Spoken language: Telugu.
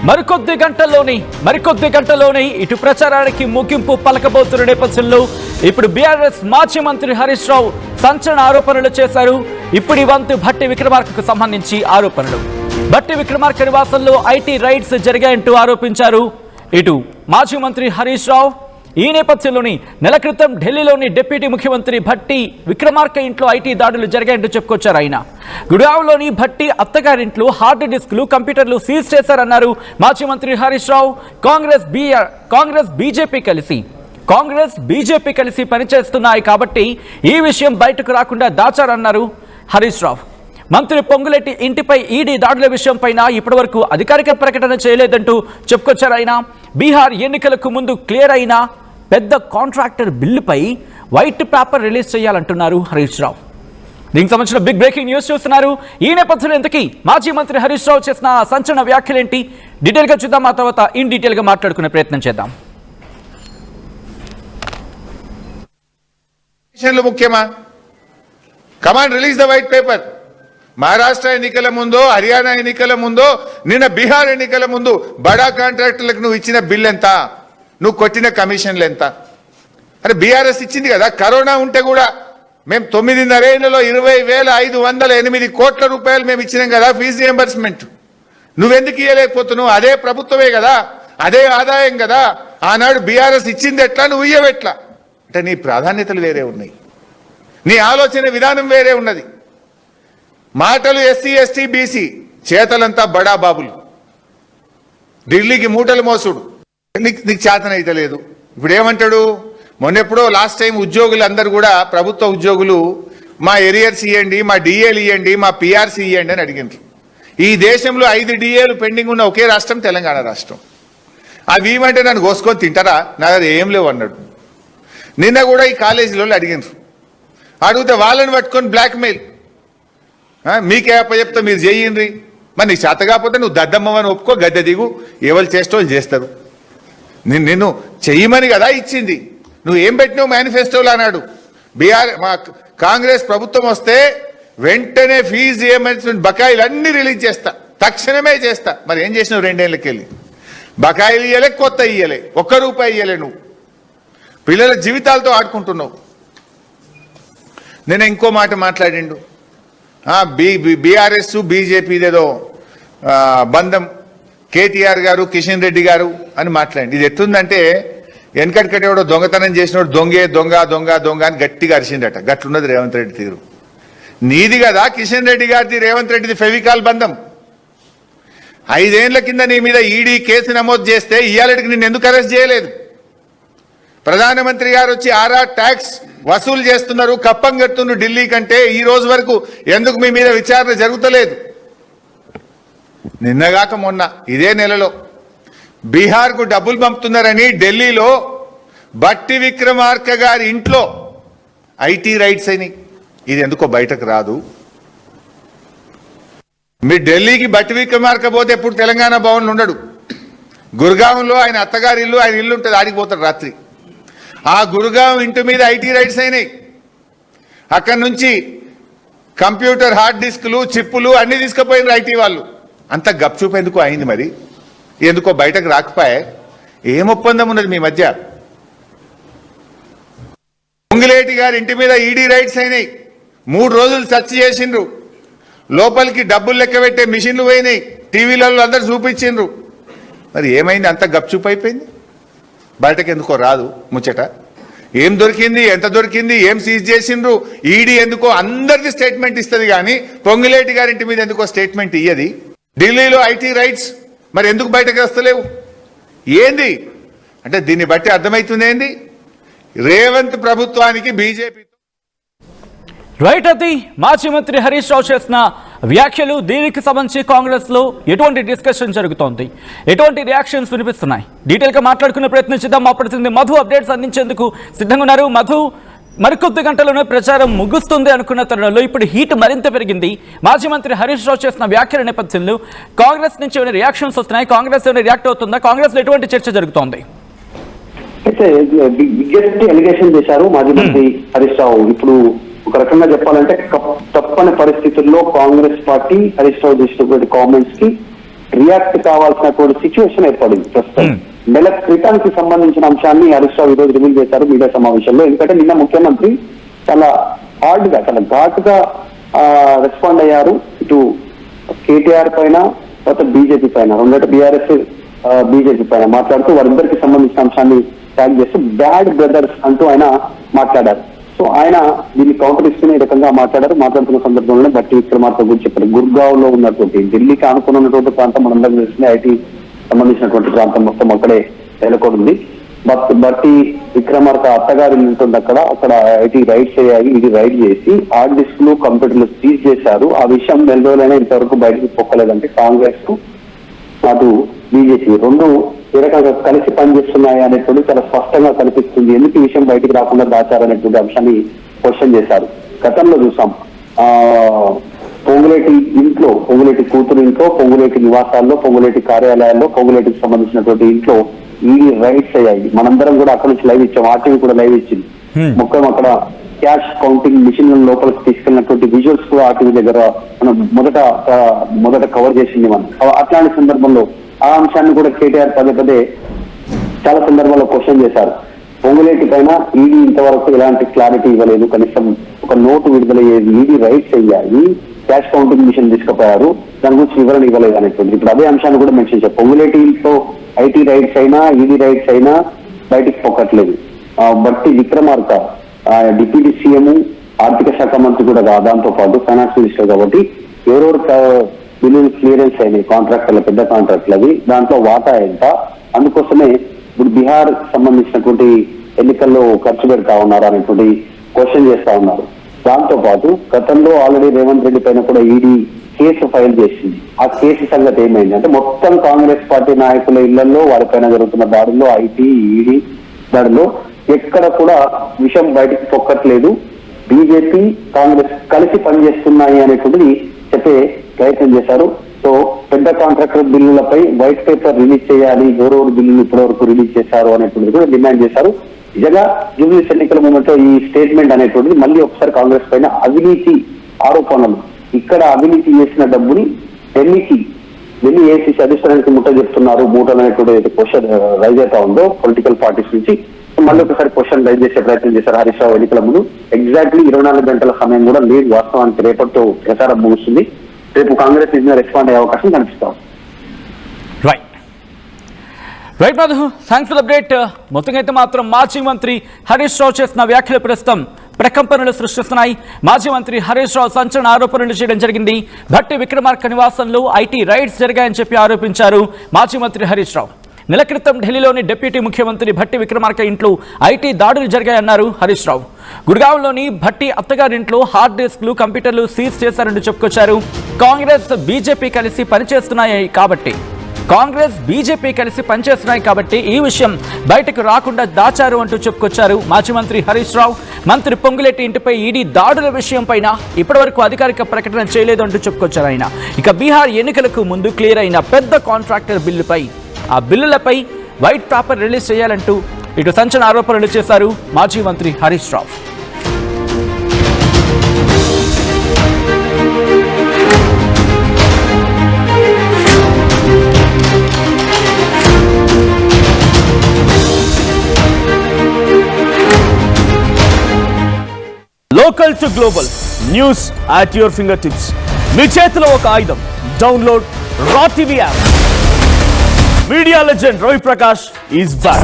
మరికొద్ది గంటల్లోనే ఇటు ప్రచారానికి ముగింపు పలకబోతున్న నేపథ్యంలో ఇప్పుడు బీఆర్ఎస్ మాజీ మంత్రి హరీష్ రావు సంచలన ఆరోపణలు చేశారు. ఇప్పుడు వంతు భట్టి విక్రమార్కకు సంబంధించి ఆరోపణలు. భట్టి విక్రమార్క నివాసంలో ఐటీ రైడ్స్ జరిగాయంటూ ఆరోపించారు ఇటు మాజీ మంత్రి హరీష్ రావు. ఈ నేపథ్యంలోని నెల క్రితం ఢిల్లీలోని డిప్యూటీ ముఖ్యమంత్రి భట్టి విక్రమార్క ఇంట్లో ఐటీ దాడులు జరిగాయంటూ చెప్పుకొచ్చారు. ఆయన గుడావ్లోని భట్టి అత్తగారింట్లో హార్డ్ డిస్క్లు కంప్యూటర్లు సీజ్ చేశారన్నారు మాజీ మంత్రి హరీష్ రావు. కాంగ్రెస్ బీజేపీ కలిసి పనిచేస్తున్నాయి కాబట్టి ఈ విషయం బయటకు రాకుండా దాచారన్నారు హరీష్ రావు. మంత్రి పొంగులేటి ఇంటిపై ఈడీ దాడుల విషయంపైన ఇప్పటివరకు అధికారిక ప్రకటన చేయలేదంటూ చెప్పుకొచ్చారు. ఆయన బీహార్ ఎన్నికలకు ముందు క్లియర్ అయిన పెద్ద కాంట్రాక్టర్ బిల్లుపై white paper release చేయాలంటున్నారు Harish Rao. దీనికి సంబంధించిన బిగ్ బ్రేకింగ్ న్యూస్ చూస్తున్నారు. ఈ నేపథ్యంలో ఇంతకీ మాజీ మంత్రి హరీష్ రావు చేసిన సంచలన వ్యాఖ్యలేంటి డీటెయిల్గా చూద్దాం. ఆ తర్వాత ఇన్ డీటెయిల్గా మాట్లాడుకునే ప్రయత్నం చేద్దాం. ముఖ్యమా? Command release the white paper. Maharashtra ఎన్నికల ముందో, హర్యానా ఎన్నికల ముందో, నిన్న బీహార్ ఎన్నికల ముందు బడా కాంట్రాక్టర్లకు నువ్వు ఇచ్చిన బిల్ ఎంత, నువ్వు కొట్టిన కమిషన్లు ఎంత? అరే బీఆర్ఎస్ ఇచ్చింది కదా. కరోనా ఉంటే కూడా మేము 9.5 ఏళ్లలో 20,508 కోట్ల రూపాయలు మేము ఇచ్చినాం కదా ఫీజు రియంబర్స్మెంట్. నువ్వెందుకు ఇవ్వలేకపోతున్నావు? అదే ప్రభుత్వమే కదా, అదే ఆదాయం కదా. ఆనాడు బీఆర్ఎస్ ఇచ్చింది ఎట్లా, నువ్వు ఇయ్యవెట్లా? అంటే నీ ప్రాధాన్యతలు వేరే ఉన్నాయి, నీ ఆలోచన విధానం వేరే ఉన్నది. మాటలు ఎస్సీ ఎస్టీ బీసీ, చేతలంతా బడా బాబులు. ఢిల్లీకి మూటలు మోసుడు నీకు చేతన అయితే లేదు. ఇప్పుడు ఏమంటాడు? మొన్నెప్పుడో లాస్ట్ టైం ఉద్యోగులు అందరు కూడా, ప్రభుత్వ ఉద్యోగులు, మా ఎరియర్స్ ఇవ్వండి, మా డిఏలు ఇవ్వండి, మా పిఆర్సీ ఇవ్వండి అని అడిగినారు. ఈ దేశంలో 5 డిఏలు పెండింగ్ ఉన్న ఒకే రాష్ట్రం తెలంగాణ రాష్ట్రం. అవి ఇవ్వమంటే నన్ను కోసుకొని తింటారా? నాకు అది ఏం లేవు అన్నాడు. నిన్న కూడా ఈ కాలేజీలో అడిగినారు. అడిగితే వాళ్ళని పట్టుకొని బ్లాక్మెయిల్, మీకే అప్పచెప్తా మీరు చేయండి, మరి నీకు చేత కాకపోతే నువ్వు దద్దమ్మని ఒప్పుకో, గద్దె దిగు, ఎవరు చేష్టో చేస్తారు. నిన్ను చెయ్యమని కదా ఇచ్చింది. నువ్వు ఏం పెట్టినావు మేనిఫెస్టోలో అన్నాడు. మా కాంగ్రెస్ ప్రభుత్వం వస్తే వెంటనే ఫీజు రియంబర్స్మెంట్ బకాయిలు అన్ని రిలీజ్ చేస్తా, తక్షణమే చేస్తా. మరి ఏం చేసినావు? 2 ఏళ్ళకి వెళ్ళి బకాయిలు ఇయ్యలే, కొత్త ఇయ్యలే, ₹1 ఇయ్యలే. నువ్వు పిల్లల జీవితాలతో ఆడుకుంటున్నావు. నేను ఇంకో మాట మాట్లాడిండు, బీఆర్ఎస్ బీజేపీదేదో బంధం, కేటీఆర్ గారు కిషన్ రెడ్డి గారు అని మాట్లాడి. ఇది ఎట్లుందంటే వెనకటికటేవాడు దొంగతనం చేసినోడు దొంగే దొంగ దొంగ దొంగ అని గట్టిగా అరిచిండట. గట్లున్నది రేవంత్ రెడ్డి తీరు. నీది కదా కిషన్ రెడ్డి గారిది, రేవంత్ రెడ్డిది ఫెవికాల్ బంధం. 5 ఏళ్ల కింద నీ మీద ఈడీ కేసు నమోదు చేస్తే ఇయ్యాలటికి నిన్ను ఎందుకు అరెస్ట్ చేయలేదు? ప్రధానమంత్రి గారు వచ్చి ట్యాక్స్ వసూలు చేస్తున్నారు, కప్పం కడుతున్నారు ఢిల్లీ కంటే, ఈ రోజు వరకు ఎందుకు మీ మీద విచారణ జరుగుతలేదు? నిన్నగాక మొన్న ఇదే నెలలో బీహార్కు డబ్బులు పంపుతున్నారని ఢిల్లీలో భట్టి విక్రమార్క గారి ఇంట్లో ఐటీ రైడ్స్ అయినాయి. ఇది ఎందుకో బయటకు రాదు. మీరు ఢిల్లీకి భట్టి విక్రమార్క పోతే ఎప్పుడు తెలంగాణ భవన్లో ఉండడు. గుర్గాంలో ఆయన అత్తగారి ఇల్లు, ఆయన ఇల్లు ఉంటుంది, ఆడికి పోతాడు రాత్రి. ఆ గురుగాం ఇంటి మీద ఐటీ రైట్స్ అయినాయి. అక్కడి నుంచి కంప్యూటర్ హార్డ్ డిస్క్లు, చిప్పులు అన్ని తీసుకుపోయినారు ఐటీ వాళ్ళు. అంత గప్చూపు ఎందుకు అయింది? మరి ఎందుకో బయటకు రాకపోయా? ఏం ఒప్పందం ఉన్నది మీ మధ్య? పొంగులేటి గారి ఇంటి మీద ఈడీ రైట్స్ అయినాయి. 3 రోజులు సెర్చ్ చేసిండ్రు. లోపలికి డబ్బులు లెక్క పెట్టే మిషన్లు పోయినాయి, టీవీలలో అందరు చూపించిండ్రు. మరి ఏమైంది? అంత గప్చూపు అయిపోయింది. బయటకు ఎందుకో రాదు ముచ్చట. ఏం దొరికింది, ఎంత దొరికింది, ఏం సీజ్ చేసిండ్రు? ఈడీ ఎందుకో అందరిది స్టేట్మెంట్ ఇస్తుంది, కానీ పొంగులేటి గారింటి మీద ఎందుకో స్టేట్మెంట్ ఇయ్యది. ఢిల్లీలో ఐటీ రైట్స్ మరి ఎందుకు బయటకు వస్తలేవు? ఏంది అంటే దీన్ని బట్టి అర్థమవుతుంది ఏంది? రేవంత్ ప్రభుత్వానికి బీజేపీ రైట్. అది మాజీ మంత్రి హరీష్ రావు చేసిన వ్యాఖ్యలు. దీనికి సంబంధించి కాంగ్రెస్ లో ఎటువంటి డిస్కషన్ జరుగుతోంది, ఎటువంటి రియాక్షన్స్ వినిపిస్తున్నాయి, డీటెయిల్ గా మాట్లాడుకునే ప్రయత్నం చేద్దాం. మా ప్రతినిధి మధు అప్డేట్స్ అందించేందుకు సిద్ధంగా ఉన్నారు. మధు, మరికొద్ది గంటల్లోనే ప్రచారం ముగుస్తుంది అనుకున్న తరుణంలో ఇప్పుడు హీట్ మరింత పెరిగింది. మాజీ మంత్రి హరీష్ రావు చేసిన వ్యాఖ్యల నేపథ్యంలో కాంగ్రెస్ నుంచి ఏమైనా రియాక్షన్స్ వస్తున్నాయి? కాంగ్రెస్ ఏమైనా రియాక్ట్ అవుతుందా? కాంగ్రెస్ లో ఎటువంటి చర్చ జరుగుతోంది? అయితే బిగ్గెస్ట్ ఎలిగేషన్ చేశారు మాజీ మంత్రి హరీష్ రావు. ఇప్పుడు ఒక రకంగా చెప్పాలంటే తప్పని పరిస్థితుల్లో కాంగ్రెస్ పార్టీ హరీష్ రావు చేసినటువంటి కామెంట్స్ కి రియాక్ట్ కావాల్సినటువంటి సిచ్యువేషన్ ఏర్పడింది ప్రస్తుతం. నెల క్రితానికి సంబంధించిన అంశాన్ని హరీష్ రావు ఈ రోజు రివీల్ చేశారు మీడియా సమావేశంలో. ఎందుకంటే నిన్న ముఖ్యమంత్రి చాలా హార్డ్ గా, చాలా ఘాటుగా రెస్పాండ్ అయ్యారు. ఇటు కేటీఆర్ పైన, తర్వాత బీజేపీ పైన, రెండట బీఆర్ఎస్ బీజేపీ పైన మాట్లాడుతూ వారిద్దరికి సంబంధించిన అంశాన్ని ట్యాగ్ చేస్తూ బ్యాడ్ బ్రదర్స్ అంటూ ఆయన మాట్లాడారు. సో ఆయన దీన్ని కౌంటర్ ఇస్తూనే ఈ రకంగా మాట్లాడుతున్న సందర్భంలోనే బట్టి విక్రమార్క గురించి చెప్పారు. గుర్గావ్ లో ఉన్నటువంటి, ఢిల్లీకి ఆనుకున్నటువంటి ప్రాంతం మనందరం తెలిసింది, ఐటీ సంబంధించినటువంటి ప్రాంతం మొత్తం అక్కడే నెలకొంది. బట్టి విక్రమార్క అత్తగారి ఉంటుంది అక్కడ ఐటీ రైడ్స్ అయ్యాయి. ఇది రైడ్ చేసి హార్డ్ డిస్క్లు, కంప్యూటర్లు సీజ్ చేశారు. ఆ విషయం నెల రోజులైనా ఇంతవరకు బయటకు పొక్కలేదంటే కాంగ్రెస్ అటు బీజేపీ రెండు ఏ రకంగా కలిసి పనిచేస్తున్నాయి అనేటువంటి చాలా స్పష్టంగా కనిపిస్తుంది. ఎందుకు ఈ విషయం బయటికి రాకుండా దాచారనేటువంటి అంశాన్ని క్వశ్చన్ చేశారు. గతంలో చూసాం పొంగులేటి ఇంట్లో, పొంగులేటి కూతురు ఇంట్లో, పొంగులేటి నివాసాల్లో, పొంగులేటి కార్యాలయాల్లో, పొంగులేటికి సంబంధించినటువంటి ఇంట్లో ఈడీ రైడ్స్ అయ్యాయి. మనందరం కూడా అక్కడ నుంచి లైవ్ ఇచ్చాం, ఆర్టీవీ కూడా లైవ్ ఇచ్చింది. మొత్తం అక్కడ క్యాష్ కౌంటింగ్ మిషన్ లోపలికి తీసుకెళ్ళినటువంటి విజువల్స్ కూడా ఆర్టీవీ దగ్గర మనం మొదట కవర్ చేసింది. మనం అట్లాంటి సందర్భంలో ఆ అంశాన్ని కూడా కేటీఆర్ పదే చాలా సందర్భాల్లో క్వశ్చన్ చేశారు. పొంగులేటి పైన ఈడీ ఇంతవరకు ఎలాంటి క్లారిటీ ఇవ్వలేదు, కనీసం ఒక నోటు విడుదలయ్యేది, ఈడీ రైట్స్ అయ్యాయి, క్యాష్ కౌంటింగ్ మిషన్ తీసుకుపోయారు, దాని గురించి వివరణ ఇవ్వలేదు అనేటువంటి. ఇప్పుడు అదే అంశాన్ని కూడా మెన్షన్ చేశారు. పొంగులేటితో ఐటీ రైట్స్ అయినా, ఈడీ రైట్స్ అయినా బయటికి పొక్కట్లేదు. బట్టి విక్రమార్క డిప్యూటీ సీఎం, ఆర్థిక శాఖ మంత్రి కూడా దాంతో పాటు ఫైనాన్స్ మినిస్టర్ కాబట్టి ఎవరెవరు బిల్లులు క్లియరెన్స్ అయినాయి, కాంట్రాక్టర్ల పెద్ద కాంట్రాక్ట్లు అవి, దాంట్లో వాటా ఎంత, అందుకోసమే ఇప్పుడు బీహార్ సంబంధించినటువంటి ఎన్నికల్లో ఖర్చు పెడతా ఉన్నారు అనేటువంటి క్వశ్చన్ చేస్తా ఉన్నారు. దాంతో పాటు గతంలో ఆల్రెడీ రేవంత్ రెడ్డి పైన కూడా ఈడీ కేసు ఫైల్ చేసింది. ఆ కేసు సంగతి ఏమైంది అంటే మొత్తం కాంగ్రెస్ పార్టీ నాయకుల ఇళ్లలో వారిపైన జరుగుతున్న దాడుల్లో, ఐటీ ఈడీ దాడుల్లో ఎక్కడ కూడా విషయం బయటికి పొక్కట్లేదు. బీజేపీ కాంగ్రెస్ కలిసి పనిచేస్తున్నాయి అనేటువంటిది చెప్పే ప్రయత్నం చేశారు. సో పెద్ద కాంట్రాక్టర్ బిల్లులపై వైట్ పేపర్ రిలీజ్ చేయాలి, ఎవరెవరు బిల్లులు ఇప్పటివరకు రిలీజ్ చేశారు అనేటువంటిది కూడా డిమాండ్ చేశారు. నిజంగా జూబ్లీస్ ఎన్నికల మూమెంట్ లో ఈ స్టేట్మెంట్ అనేటువంటిది మళ్ళీ ఒకసారి కాంగ్రెస్ పైన అవినీతి ఆరోపణలు, ఇక్కడ అవినీతి చేసిన డబ్బుని ఢిల్లీకి వెళ్ళి ఏసీసీ అధిష్టానానికి ముట్ట చెప్తున్నారు, మూటలు అనేటువంటి క్వశ్చన్ రైజ్ అవుతా ఉందో పొలిటికల్ పార్టీస్ నుంచి మళ్ళీ ఒకసారి క్వశ్చన్ రైజ్ చేసే ప్రయత్నం చేశారు హరీష్ రావు ఎన్నికల ముందు. ఎగ్జాక్ట్లీ 24 గంటల సమయం కూడా లేదు, వాస్తవానికి రేపటితో ప్రచారం ముగుస్తుంది. రేపు కాంగ్రెస్ మీద రెస్పాండ్ అయ్యే అవకాశం కనిపిస్తాం. Right Madhu, thanks for update. మొత్తంగా అయితే మాత్రం మాజీ మంత్రి హరీష్ రావు చేసిన వ్యాఖ్యలు ప్రస్తుతం ప్రకంపనలు సృష్టిస్తున్నాయి. మాజీ మంత్రి హరీష్ రావు సంచలన ఆరోపణలు చేయడం జరిగింది. భట్టి విక్రమార్క నివాసంలో ఐటీ రైడ్స్ జరిగాయని చెప్పి ఆరోపించారు మాజీ మంత్రి హరీష్ రావు. నెల క్రితం ఢిల్లీలోని డిప్యూటీ ముఖ్యమంత్రి భట్టి విక్రమార్క ఇంట్లో ఐటీ దాడులు జరిగాయన్నారు హరీష్ రావు. గుర్గావ్లోని భట్టి అత్తగారింట్లో హార్డ్ డిస్క్లు, కంప్యూటర్లు సీజ్ చేశారంటూ చెప్పుకొచ్చారు. కాంగ్రెస్ బీజేపీ కలిసి పనిచేస్తున్నాయి కాబట్టి ఈ విషయం బయటకు రాకుండా దాచారు అంటూ చెప్పుకొచ్చారు మాజీ మంత్రి హరీష్ రావు. మంత్రి పొంగులేటి ఇంటిపై ఈడీ దాడుల విషయం పైన ఇప్పటివరకు అధికారిక ప్రకటన చేయలేదు అంటూ చెప్పుకొచ్చారు ఆయన. ఇక బీహార్ ఎన్నికలకు ముందు క్లియర్ అయిన పెద్ద కాంట్రాక్టర్ బిల్లులపై వైట్ పేపర్ రిలీజ్ చేయాలంటూ ఇటు సంచలన ఆరోపణలు చేశారు మాజీ మంత్రి Harish Rao. Local to global news at your fingertips. మీ చేతిలో ఒక ఆయుధం. Download raw TV app. Media legend Ravi Prakash is back.